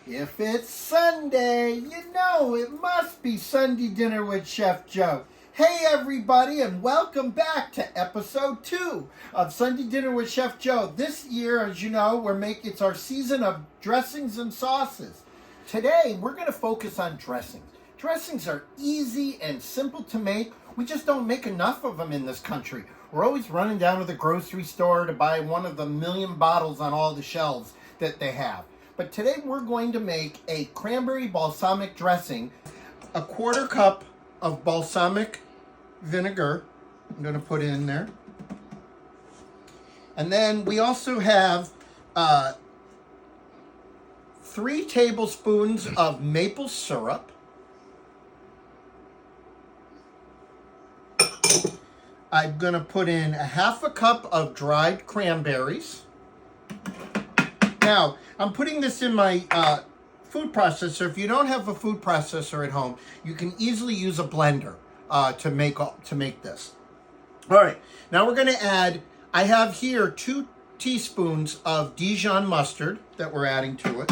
If it's Sunday, you know it must be Sunday Dinner with Chef Joe. Hey everybody, and welcome back to episode 2 of Sunday Dinner with Chef Joe. This year, as you know, it's our season of dressings and sauces. Today, we're going to focus on dressings. Dressings are easy and simple to make. We just don't make enough of them in this country. We're always running down to the grocery store to buy one of the million bottles on all the shelves that they have. But today we're going to make a cranberry balsamic dressing. A quarter cup of balsamic vinegar I'm going to put in there. And then we also have 3 tablespoons of maple syrup. I'm going to put in a half a cup of dried cranberries. Now, I'm putting this in my food processor. If you don't have a food processor at home, you can easily use a blender to make this. All right, now we're going to add, I have here 2 teaspoons of Dijon mustard that we're adding to it.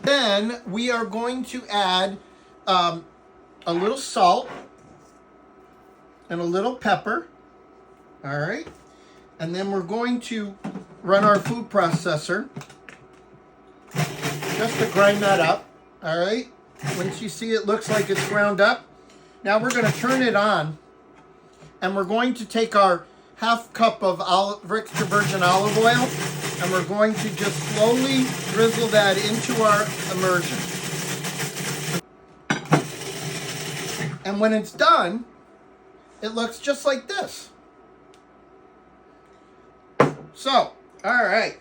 Then we are going to add a little salt and a little pepper. All right, and then we're going to run our food processor just to grind that up. All right, once you see it looks like it's ground up, now we're going to turn it on, and we're going to take our half cup of extra virgin olive oil, and we're going to just slowly drizzle that into our immersion. And when it's done, it looks just like this. So, all right,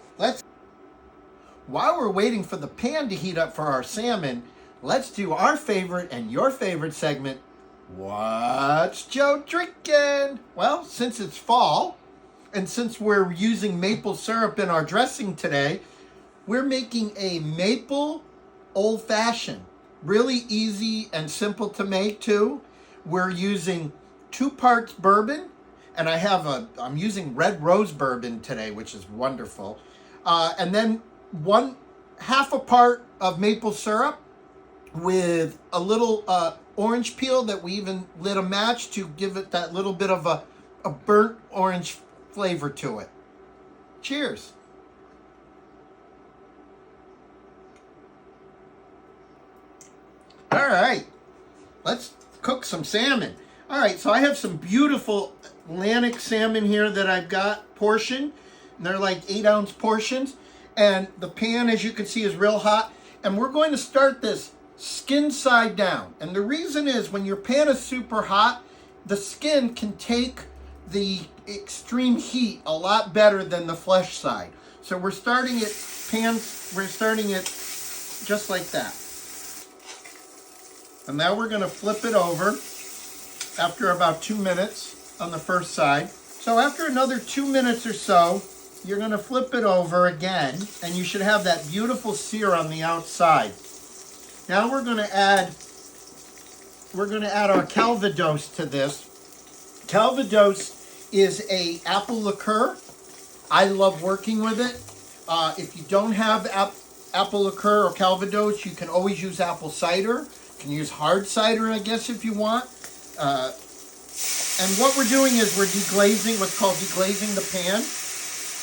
while we're waiting for the pan to heat up for our salmon, let's do our favorite and your favorite segment, What's Joe Drinking? Well, since it's fall, and since we're using maple syrup in our dressing today, we're making a maple old-fashioned. Really easy and simple to make too. We're using 2 parts bourbon, and I'm using red rose bourbon today, which is wonderful. And then half a part of maple syrup with a little orange peel that we even lit a match to give it that little bit of a burnt orange flavor to it. Cheers. All right, let's cook some salmon. All right, so I have some beautiful Atlantic salmon here that I've got portioned. And they're like 8-ounce portions. And the pan, as you can see, is real hot. And we're going to start this skin side down. And the reason is when your pan is super hot, the skin can take the extreme heat a lot better than the flesh side. So we're starting it just like that. And now we're going to flip it over after about 2 minutes on the first side. So after another 2 minutes or so, you're going to flip it over again, and you should have that beautiful sear on the outside. Now we're going to add our Calvados to this. Calvados is a apple liqueur. I love working with it. If you don't have apple liqueur or Calvados, you can always use apple cider. You can use hard cider, I guess, if you want. And what we're doing is we're deglazing, what's called deglazing the pan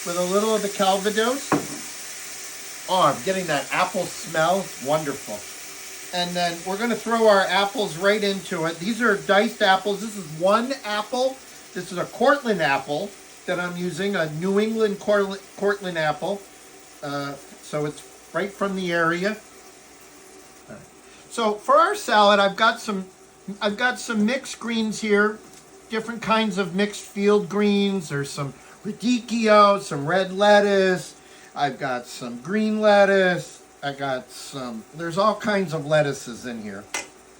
with a little of the Calvados. Oh, I'm getting that apple smell. Wonderful. And then we're going to throw our apples right into it. These are diced apples. This is 1 apple. This is a Cortland apple that I'm using, a New England Cortland apple. So it's right from the area. So for our salad, I've got some mixed greens here, different kinds of mixed field greens. There's some radicchio, some red lettuce. I've got some green lettuce. There's all kinds of lettuces in here.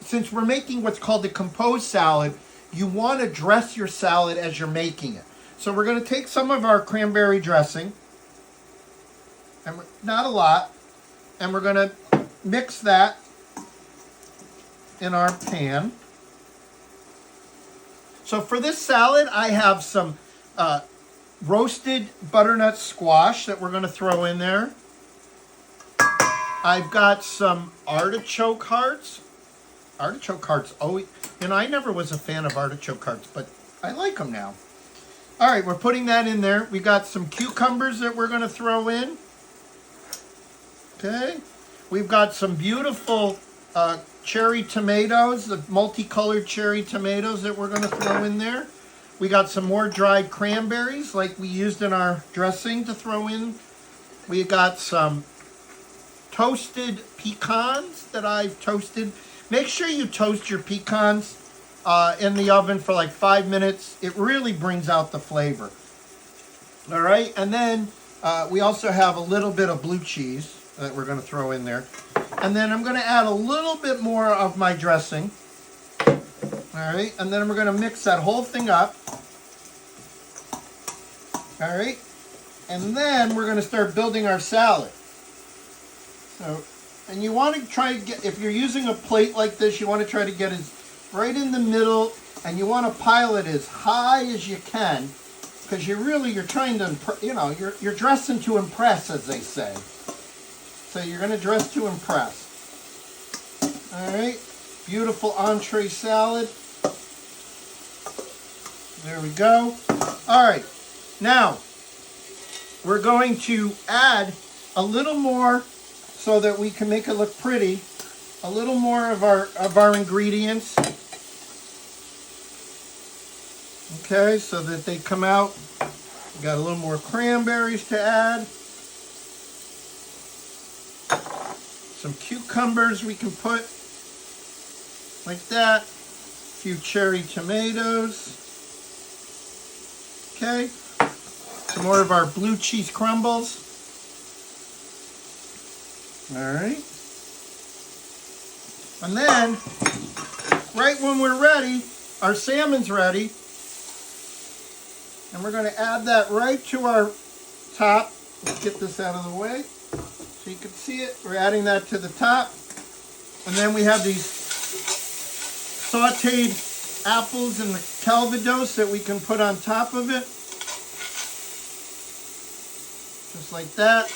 Since we're making what's called a composed salad, you want to dress your salad as you're making it. So we're going to take some of our cranberry dressing, and not a lot, and we're going to mix that in our pan. So for this salad, I have some roasted butternut squash that we're going to throw in there. I've got some artichoke hearts. Artichoke hearts, oh, I never was a fan of artichoke hearts, but I like them now. All right, we're putting that in there. We got some cucumbers that we're going to throw in. Okay. We've got some beautiful cherry tomatoes, the multicolored cherry tomatoes that we're going to throw in there. We got some more dried cranberries like we used in our dressing to throw in. We got some toasted pecans that I've toasted. Make sure you toast your pecans in the oven for like 5 minutes. It really brings out the flavor. All right, and then we also have a little bit of blue cheese that we're going to throw in there. And then I'm going to add a little bit more of my dressing. All right, and then we're going to mix that whole thing up. All right, and then we're going to start building our salad. So, and you want to try to get, if you're using a plate like this, you want to try to get it right in the middle, and you want to pile it as high as you can, because you're trying to, you're dressing to impress, as they say. So you're going to dress to impress. All right, beautiful entree salad. There we go. All right, now we're going to add a little more so that we can make it look pretty. A little more of our ingredients. Okay, so that they come out. We got a little more cranberries to add. Some cucumbers we can put like that. A few cherry tomatoes. Okay. Some more of our blue cheese crumbles. All right. And then, right when we're ready, our salmon's ready. And we're going to add that right to our top. Let's get this out of the way so you can see it. We're adding that to the top. And then we have these sauteed apples and the calvados that we can put on top of it. Just like that.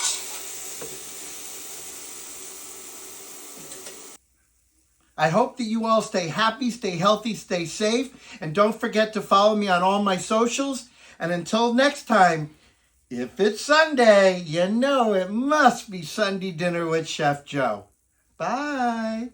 I hope that you all stay happy, stay healthy, stay safe, and don't forget to follow me on all my socials. And until next time, if it's Sunday, you know it must be Sunday dinner with Chef Joe. Bye.